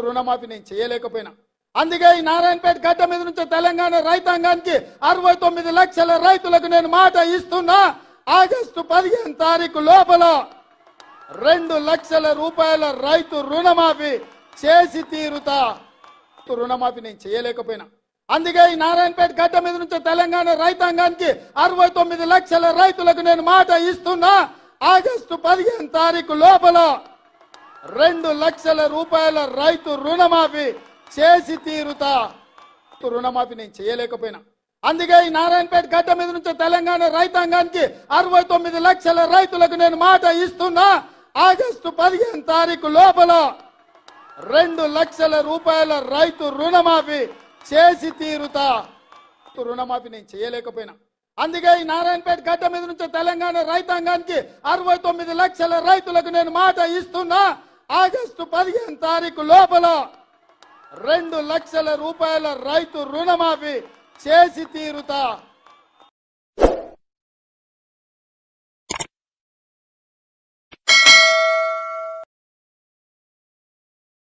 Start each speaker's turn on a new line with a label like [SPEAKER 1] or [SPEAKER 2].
[SPEAKER 1] రుణమాఫీ నేను చేయలేకపోయినా. అందుకే ఈ నారాయణపేట గడ్డ మీద నుంచి తెలంగాణ రైతాంగానికి 69 లక్షల రైతులకు నేను మాట ఇస్తున్నా. ఆగస్టు 15 తారీఖు లోపల 2 లక్షల రూపాయల రైతు రుణమాఫీ చేసి తీరుతా. రుణమాఫీ నేను చేయలేకపోయినా. అందుకే ఈ నారాయణపేట గడ్డ మీద నుంచి తెలంగాణ రైతాంగానికి 69 లక్షల రైతులకు నేను మాట ఇస్తున్నా. ఆగస్టు 15 తారీఖు లోపల 2 లక్షల రూపాయల రైతు రుణమాఫీ చేసి తీరుతా. రుణమాఫీ నేను చేయలేకపోయినా. అందుకే ఈ నారాయణపేట గడ్డ మీద నుంచి తెలంగాణ రైతాంగానికి 69 లక్షల రైతులకు నేను మాట ఇస్తున్నా. ఆగస్టు 15 తారీఖు లోపల 2 లక్షల రూపాయల రైతు రుణమాఫీ చేసి తీరుతా. రుణమాఫీ నేను చేయలేకపోయినా. అందుకే ఈ నారాయణపేట గడ్డ మీద నుంచి తెలంగాణ రైతాంగానికి 69 లక్షల రైతులకు నేను మాట ఇస్తున్నా. ఆగస్టు 15 తారీఖు లోపల 2 లక్షల రూపాయల రైతు రుణమాఫీ చేసి తీరుతా.